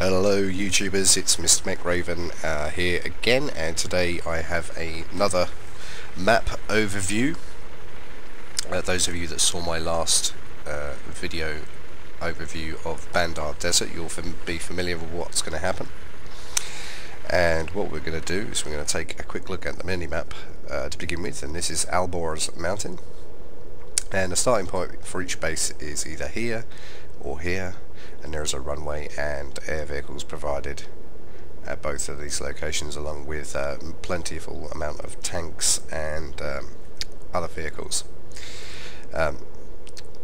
Hello YouTubers, it's Mr. McRaven here again, and today I have another map overview. Those of you that saw my last video overview of Bandar Desert, you'll be familiar with what's going to happen. And what we're going to do is we're going to take a quick look at the mini-map to begin with, and this is Alborz mountain. And the starting point for each base is either here or here, and there is a runway and air vehicles provided at both of these locations, along with plentiful amount of tanks and other vehicles.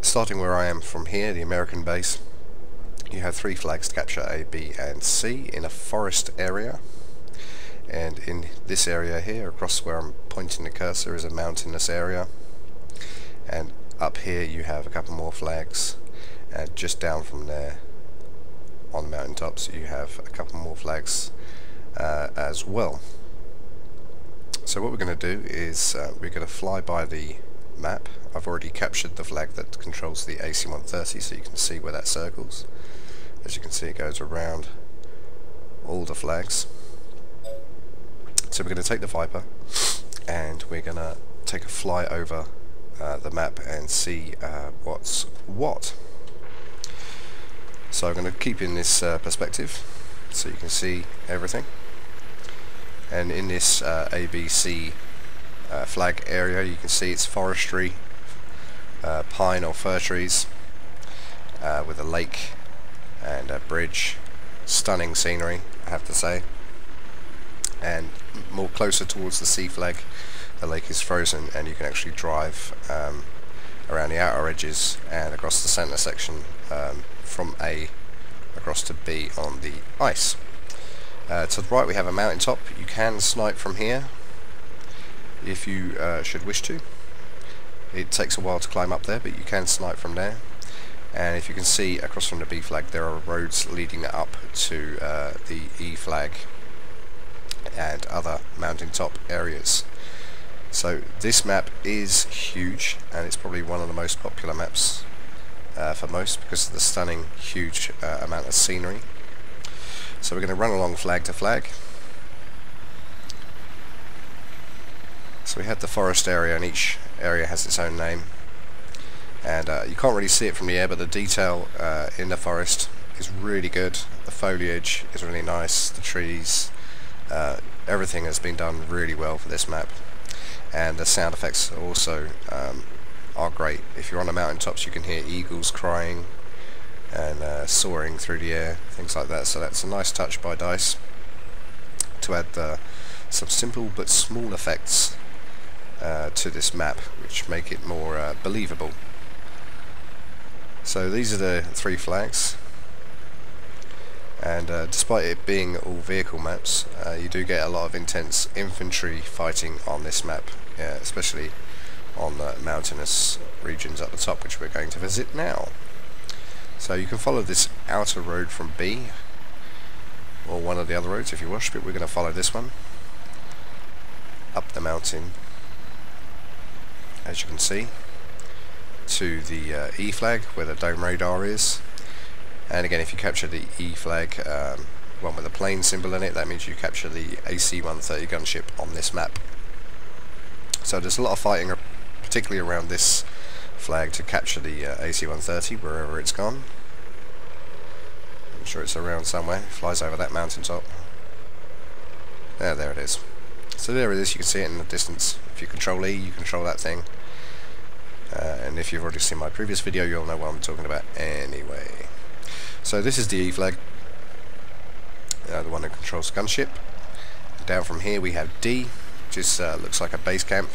Starting where I am from here, the American base, you have 3 flags to capture: A, B and C in a forest area. And in this area here, across where I'm pointing the cursor, is a mountainous area. And up here you have a couple more flags, and just down from there on the mountaintops you have a couple more flags as well. So what we're going to do is we're going to fly by the map. I've already captured the flag that controls the AC-130, so you can see where that circles. As you can see, it goes around all the flags. So we're going to take the Viper and we're going to take a fly over the map and see what's what. So I'm going to keep in this perspective so you can see everything. And in this ABC flag area, you can see it's forestry, pine or fir trees, with a lake and a bridge. Stunning scenery, I have to say. And more closer towards the C flag, the lake is frozen and you can actually drive around the outer edges and across the centre section, from A across to B on the ice. To the right we have a mountain top. You can snipe from here if you should wish to. It takes a while to climb up there, but you can snipe from there. And if you can see across from the B flag, there are roads leading up to the E flag and other mountaintop areas. So this map is huge, and it's probably one of the most popular maps for most because of the stunning huge amount of scenery. So we're going to run along flag to flag. So we have the forest area, and each area has its own name, and you can't really see it from the air, but the detail in the forest is really good. The foliage is really nice, the trees, everything has been done really well for this map. And the sound effects also are great. If you're on the mountaintops, you can hear eagles crying and soaring through the air, things like that. So that's a nice touch by DICE to add some simple but small effects to this map, which make it more believable. So these are the 3 flags, and despite it being all vehicle maps, you do get a lot of intense infantry fighting on this map, especially on the mountainous regions at the top, which we're going to visit now. So you can follow this outer road from B, or one of the other roads if you wish, but we're going to follow this one up the mountain, as you can see, to the E flag where the dome radar is. And again, if you capture the E flag, one with a plane symbol in it, that means you capture the AC-130 gunship on this map. So there's a lot of fighting, particularly around this flag, to capture the AC-130 wherever it's gone. I'm sure it's around somewhere. It flies over that mountaintop. There it is. So there it is. You can see it in the distance. If you control E, you control that thing. And if you've already seen my previous video, you'll know what I'm talking about anyway. So this is the E flag, the one that controls the gunship. Down from here we have D, which is, looks like a base camp.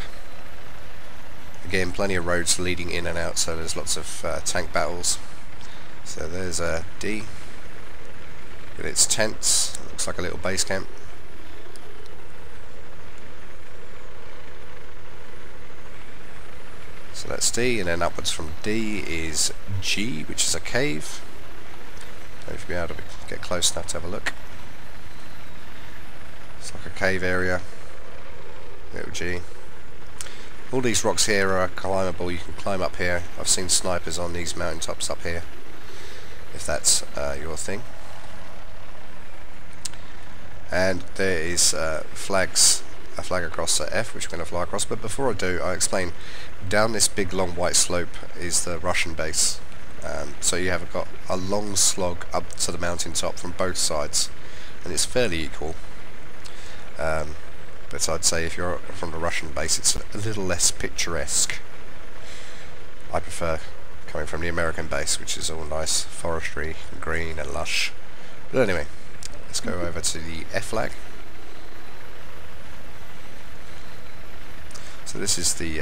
Again, plenty of roads leading in and out, so there's lots of tank battles. So there's D with its tents. Looks like a little base camp. So that's D, and then upwards from D is G, which is a cave. If you'll be able to get close enough to have a look. It's like a cave area. Little G. All these rocks here are climbable. You can climb up here. I've seen snipers on these mountaintops up here, if that's your thing. and there is a flag across F, which we're going to fly across. But before I do, I'll explain. Down this big long white slope is the Russian base. So you have got a long slog up to the mountain top from both sides, and it's fairly equal. But I'd say if you're from the Russian base, it's a little less picturesque. I prefer coming from the American base, which is all nice forestry, and green and lush. But anyway, let's go over to the F flag. So this is the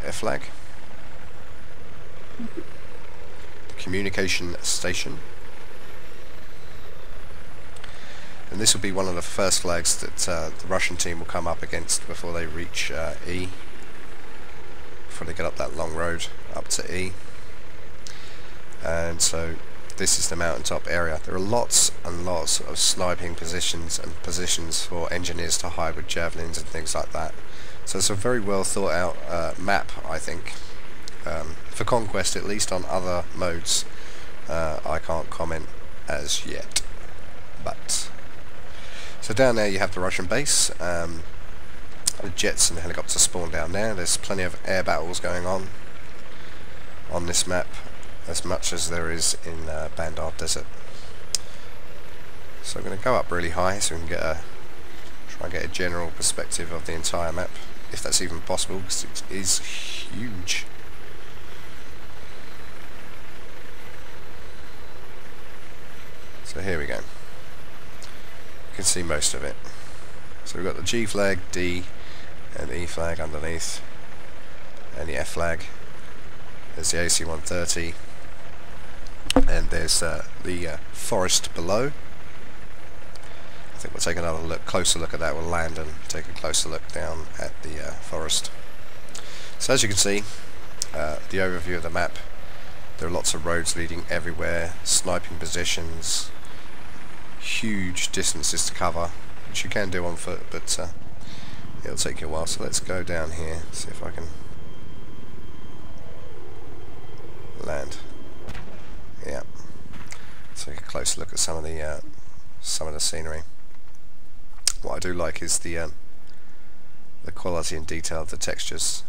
F flag. Communication station, and this will be one of the first flags that the Russian team will come up against before they reach E, before they get up that long road up to E. And so this is the mountaintop area. There are lots and lots of sniping positions and positions for engineers to hide with javelins and things like that. So it's a very well thought out map, I think. For Conquest, at least. On other modes, I can't comment as yet. But so down there you have the Russian base. The jets and helicopters spawn down there. There's plenty of air battles going on this map, as much as there is in Bandar Desert. So I'm going to go up really high so we can try and get a general perspective of the entire map, if that's even possible, because it is huge. So here we go. You can see most of it. So we've got the G flag, D, and E flag underneath, and the F flag. There's the AC-130, and there's the forest below. I think we'll take another closer look at that. We'll land and take a closer look down at the forest. So as you can see, the overview of the map. There are lots of roads leading everywhere, sniping positions, huge distances to cover, which you can do on foot, but it'll take you a while. So let's go down here, see if I can land. Yeah, take a close look at some of the scenery. What I do like is the quality and detail of the textures.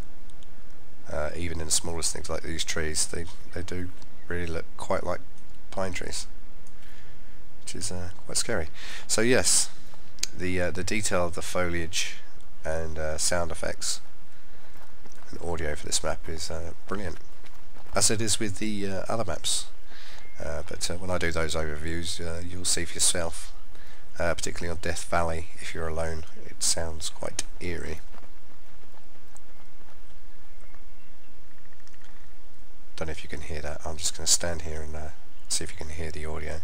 Even in the smallest things like these trees, they do really look quite like pine trees, which is quite scary. So yes, the detail of the foliage and sound effects and audio for this map is brilliant, as it is with the other maps. But when I do those overviews, you'll see for yourself, particularly on Death Valley, if you're alone, it sounds quite eerie. Don't know if you can hear that. I'm just going to stand here and see if you can hear the audio.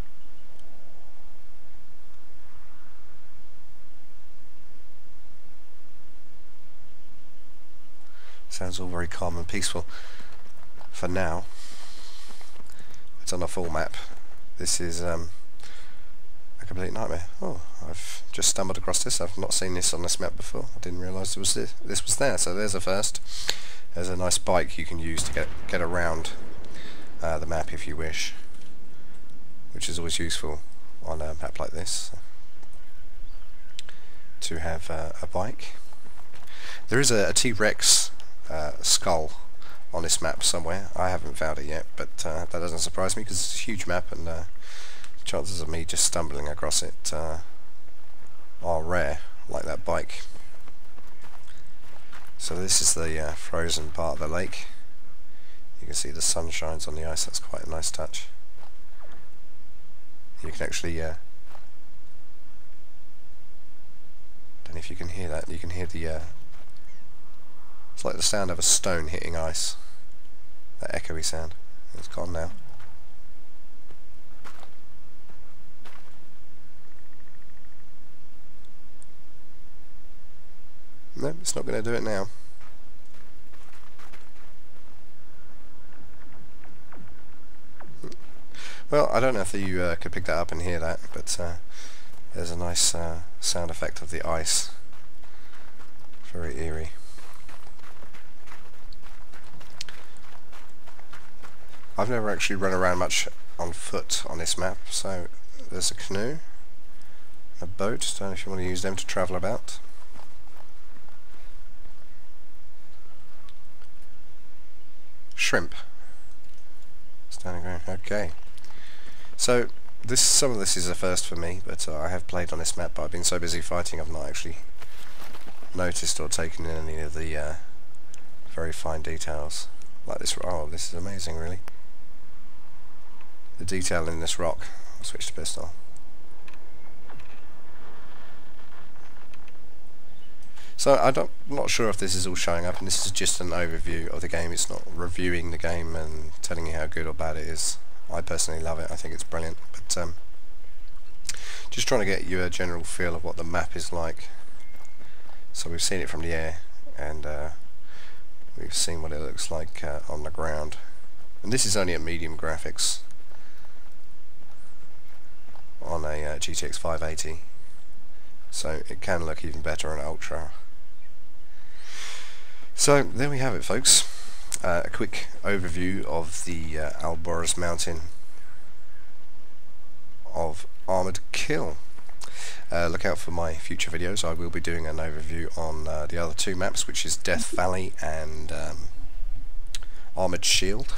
Sounds all very calm and peaceful. For now, it's on a full map. This is a complete nightmare. Oh, I've just stumbled across this. I've not seen this on this map before. I didn't realise this was there. So there's a first. There's a nice bike you can use to get around the map if you wish, which is always useful on a map like this, to have a bike. There is a T-Rex skull on this map somewhere. I haven't found it yet, but that doesn't surprise me because it's a huge map, and chances of me just stumbling across it are rare, like that bike. So this is the frozen part of the lake. You can see the sun shines on the ice. That's quite a nice touch. You can actually don't know if you can hear that. You can hear the it's like the sound of a stone hitting ice. That echoey sound. It's gone now. No, it's not going to do it now. Well, I don't know if you could pick that up and hear that, but there's a nice sound effect of the ice. Very eerie. I've never actually run around much on foot on this map, so there's a canoe. a boat. Don't know if you want to use them to travel about. Shrimp. Standing ground. Okay. So some of this is a first for me, but I have played on this map, but I've been so busy fighting I've not actually noticed or taken in any of the very fine details. Like this. Oh, this is amazing, really. The detail in this rock. I'll switch to pistol. So I'm not sure if this is all showing up, and this is just an overview of the game. It's not reviewing the game and telling you how good or bad it is. I personally love it. I think it's brilliant. But just trying to get you a general feel of what the map is like. So we've seen it from the air, and we've seen what it looks like on the ground. And this is only at medium graphics on a GTX 580. So it can look even better on Ultra. So there we have it, folks. A quick overview of the Alborz mountain of Armoured Kill. Look out for my future videos. I will be doing an overview on the other two maps, which is Death Valley and Armoured Shield.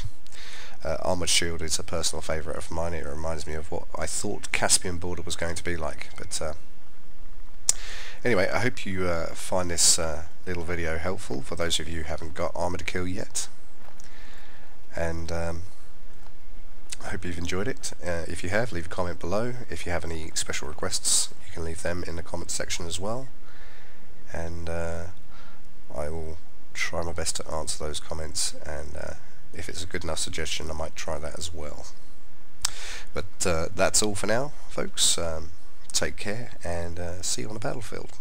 Armoured Shield is a personal favourite of mine. It reminds me of what I thought Caspian Border was going to be like. But anyway, I hope you find this little video helpful for those of you who haven't got Armoured Kill yet. And I hope you've enjoyed it. If you have, leave a comment below. If you have any special requests, you can leave them in the comment section as well. And I will try my best to answer those comments, and if it's a good enough suggestion, I might try that as well. But that's all for now, folks. Take care, and see you on the battlefield.